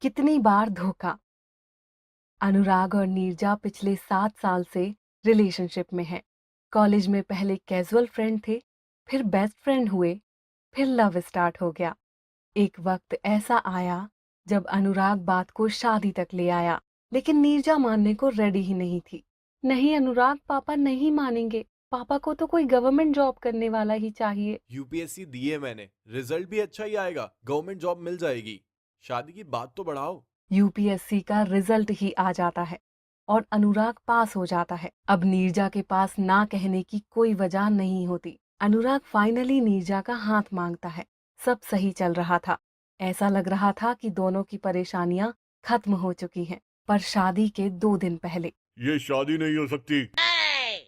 कितनी बार धोखा। अनुराग और नीरजा पिछले 7 साल से रिलेशनशिप में हैं। कॉलेज में पहले कैजुअल फ्रेंड थे, फिर बेस्ट फ्रेंड हुए, फिर लव स्टार्ट हो गया। एक वक्त ऐसा आया जब अनुराग बात को शादी तक ले आया, लेकिन नीरजा मानने को रेडी ही नहीं थी। नहीं अनुराग, पापा नहीं मानेंगे। पापा को तो कोई गवर्नमेंट जॉब करने वाला ही चाहिए। यूपीएससी दी है मैंने, रिजल्ट भी अच्छा ही आएगा, गवर्नमेंट जॉब मिल जाएगी। शादी की बात तो बढ़ाओ। यूपीएससी का रिजल्ट ही आ जाता है और अनुराग पास हो जाता है। अब नीरजा के पास ना कहने की कोई वजह नहीं होती। अनुराग फाइनली नीरजा का हाथ मांगता है। सब सही चल रहा था। ऐसा लग रहा था कि दोनों की परेशानियां खत्म हो चुकी हैं। पर शादी के 2 दिन पहले ये शादी नहीं हो सकती।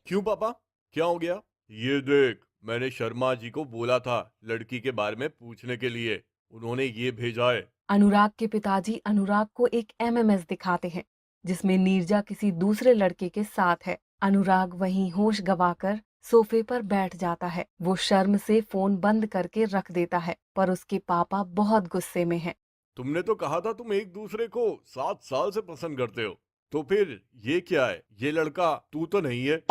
क्यों पापा, क्या हो गया? ये देख, मैंने शर्मा जी को बोला था लड़की के बारे में पूछने के लिए, उन्होंने ये भेजा है। अनुराग के पिताजी अनुराग को एक एमएमएस दिखाते हैं जिसमें नीरजा किसी दूसरे लड़के के साथ है। अनुराग वहीं होश गंवाकर सोफे पर बैठ जाता है। वो शर्म से फोन बंद करके रख देता है, पर उसके पापा बहुत गुस्से में हैं। तुमने तो कहा था तुम एक दूसरे को 7 साल से पसंद करते हो, तो फिर ये क्या है? ये लड़का तू तो नहीं है।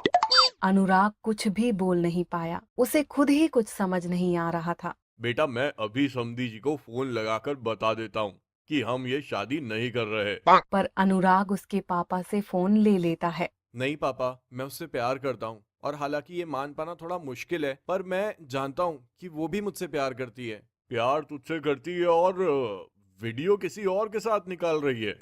अनुराग कुछ भी बोल नहीं पाया। उसे खुद ही कुछ समझ नहीं आ रहा था। बेटा, मैं अभी समधी जी को फोन लगाकर बता देता हूँ कि हम ये शादी नहीं कर रहे। पर अनुराग उसके पापा से फोन ले लेता है। नहीं पापा, मैं उससे प्यार करता हूँ, और हालांकि ये मान पाना थोड़ा मुश्किल है, पर मैं जानता हूँ कि वो भी मुझसे प्यार करती है। प्यार तुझसे करती है और वीडियो किसी और के साथ निकाल रही है।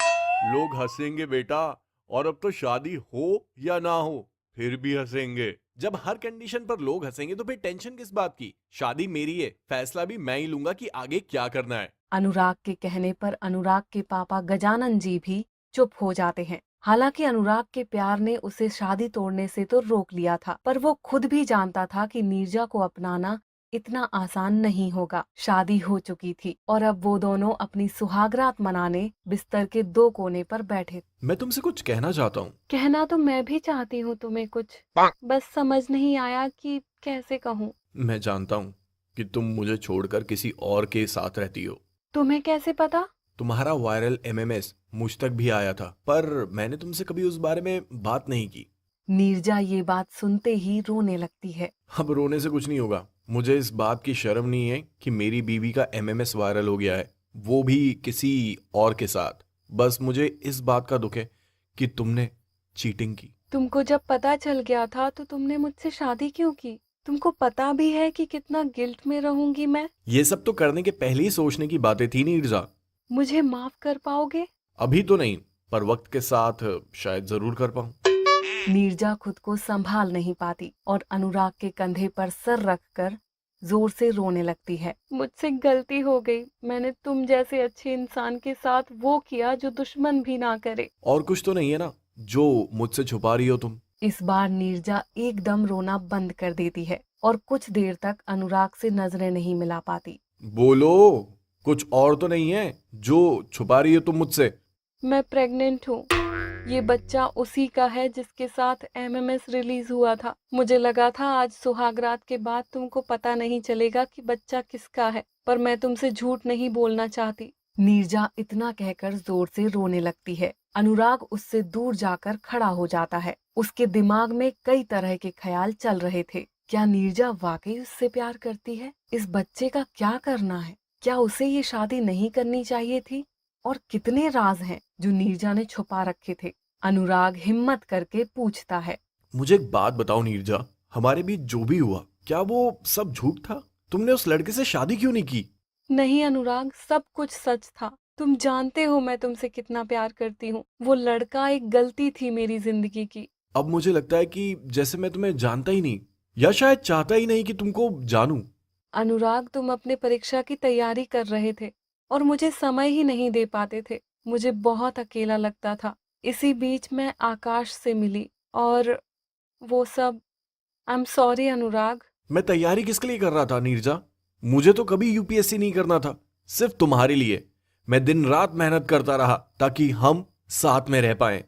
लोग हंसेंगे बेटा, और अब तो शादी हो या ना हो फिर भी हंसेंगे। जब हर कंडीशन पर लोग हंसेंगे तो फिर टेंशन किस बात की? शादी मेरी है, फैसला भी मैं ही लूंगा कि आगे क्या करना है। अनुराग के कहने पर अनुराग के पापा गजानन जी भी चुप हो जाते हैं। हालांकि अनुराग के प्यार ने उसे शादी तोड़ने से तो रोक लिया था, पर वो खुद भी जानता था कि नीरजा को अपनाना इतना आसान नहीं होगा। शादी हो चुकी थी और अब वो दोनों अपनी सुहागरात मनाने बिस्तर के 2 कोने पर बैठे। मैं तुमसे कुछ कहना चाहता हूँ। कहना तो मैं भी चाहती हूँ तुम्हें कुछ, बस समझ नहीं आया कि कैसे कहूँ। मैं जानता हूँ कि तुम मुझे छोड़कर किसी और के साथ रहती हो। तुम्हें कैसे पता? तुम्हारा वायरल एमएमएस मुझ तक भी आया था, पर मैंने तुमसे कभी उस बारे में बात नहीं की। नीरजा ये बात सुनते ही रोने लगती है। अब रोने से कुछ नहीं होगा। मुझे इस बात की शर्म नहीं है कि मेरी बीवी का एमएमएस वायरल हो गया है, वो भी किसी और के साथ। बस मुझे इस बात का दुख है कि तुमने चीटिंग की। तुमको जब पता चल गया था तो तुमने मुझसे शादी क्यों की? तुमको पता भी है कि कितना गिल्ट में रहूंगी मैं। ये सब तो करने के पहले ही सोचने की बातें थी नीरजा। मुझे माफ कर पाओगे? अभी तो नहीं, पर वक्त के साथ शायद जरूर कर पाऊं। नीरजा खुद को संभाल नहीं पाती और अनुराग के कंधे पर सर रखकर जोर से रोने लगती है। मुझसे गलती हो गई। मैंने तुम जैसे अच्छे इंसान के साथ वो किया जो दुश्मन भी ना करे। और कुछ तो नहीं है ना जो मुझसे छुपा रही हो तुम? इस बार नीरजा एकदम रोना बंद कर देती है और कुछ देर तक अनुराग से नजरें नहीं मिला पाती। बोलो, कुछ और तो नहीं है जो छुपा रही हो तुम मुझसे? मैं प्रेग्नेंट हूँ। ये बच्चा उसी का है जिसके साथ एमएमएस रिलीज हुआ था। मुझे लगा था आज सुहागरात के बाद तुमको पता नहीं चलेगा कि बच्चा किसका है, पर मैं तुमसे झूठ नहीं बोलना चाहती। नीरजा इतना कहकर जोर से रोने लगती है। अनुराग उससे दूर जाकर खड़ा हो जाता है। उसके दिमाग में कई तरह के ख्याल चल रहे थे। क्या नीरजा वाकई उससे प्यार करती है? इस बच्चे का क्या करना है? क्या उसे ये शादी नहीं करनी चाहिए थी? और कितने राज हैं जो नीरजा ने छुपा रखे थे? अनुराग हिम्मत करके पूछता है। मुझे एक बात बताओ नीरजा, हमारे बीच जो भी हुआ, क्या वो सब झूठ था? तुमने उस लड़के से शादी क्यों नहीं की? नहीं अनुराग, सब कुछ सच था। तुम जानते हो मैं तुमसे कितना प्यार करती हूँ। वो लड़का एक गलती थी मेरी जिंदगी की। अब मुझे लगता है कि जैसे मैं तुम्हें जानता ही नहीं, या शायद चाहता ही नहीं कि तुमको जानूं। अनुराग, तुम अपने परीक्षा की तैयारी कर रहे थे और मुझे समय ही नहीं दे पाते थे। मुझे बहुत अकेला लगता था। इसी बीच मैं आकाश से मिली और वो सब। आई एम सॉरी अनुराग। मैं तैयारी किसके लिए कर रहा था नीरजा? मुझे तो कभी यूपीएससी नहीं करना था, सिर्फ तुम्हारे लिए। मैं दिन रात मेहनत करता रहा ताकि हम साथ में रह पाएं।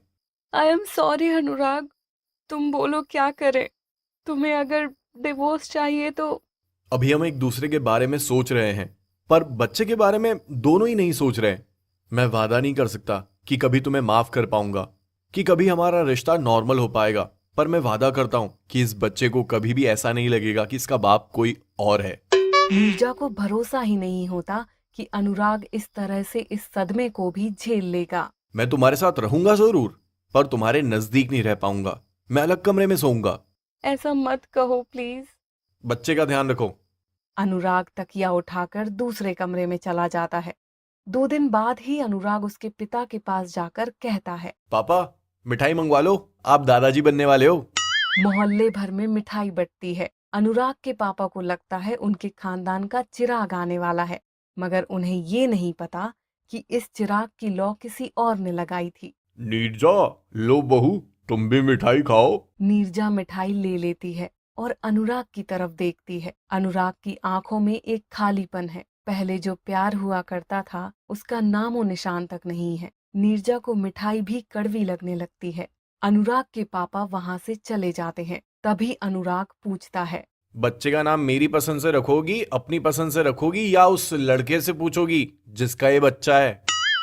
आई एम सॉरी अनुराग। तुम बोलो क्या करें? तुम्हें अगर डिवोर्स चाहिए तो। अभी हम एक दूसरे के बारे में सोच रहे हैं, पर बच्चे के बारे में दोनों ही नहीं सोच रहे हैं। मैं वादा नहीं कर सकता कि कभी तुम्हें माफ कर पाऊंगा, कि कभी हमारा रिश्ता नॉर्मल हो पाएगा, पर मैं वादा करता हूं कि इस बच्चे को कभी भी ऐसा नहीं लगेगा कि इसका बाप कोई और है। नीरजा को भरोसा ही नहीं होता कि अनुराग इस तरह से इस सदमे को भी झेल लेगा। मैं तुम्हारे साथ रहूंगा जरूर, पर तुम्हारे नजदीक नहीं रह पाऊंगा। मैं अलग कमरे में सोऊंगा। ऐसा मत कहो प्लीज। बच्चे का ध्यान रखो। अनुराग तकिया उठाकर दूसरे कमरे में चला जाता है। 2 दिन बाद ही अनुराग उसके पिता के पास जाकर कहता है, पापा, मिठाई मंगवा लो, आप दादाजी बनने वाले हो। मोहल्ले भर में मिठाई बंटती है। अनुराग के पापा को लगता है उनके खानदान का चिराग आने वाला है, मगर उन्हें ये नहीं पता कि इस चिराग की लौ किसी और ने लगाई थी। नीरजा, लो बहू, तुम भी मिठाई खाओ। नीरजा मिठाई ले लेती है और अनुराग की तरफ देखती है। अनुराग की आंखों में एक खालीपन है। पहले जो प्यार हुआ करता था उसका नामो निशान तक नहीं है। नीरजा को मिठाई भी कड़वी लगने लगती है। अनुराग के पापा वहां से चले जाते हैं। तभी अनुराग पूछता है, बच्चे का नाम मेरी पसंद से रखोगी, अपनी पसंद से रखोगी, या उस लड़के से पूछोगी जिसका ये बच्चा है?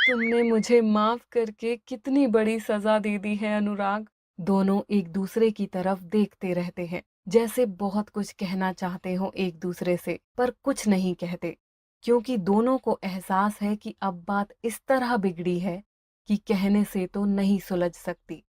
तुमने मुझे माफ करके कितनी बड़ी सजा दे दी है अनुराग। दोनों एक दूसरे की तरफ देखते रहते हैं, जैसे बहुत कुछ कहना चाहते हो एक दूसरे से, पर कुछ नहीं कहते, क्योंकि दोनों को एहसास है कि अब बात इस तरह बिगड़ी है कि कहने से तो नहीं सुलझ सकती।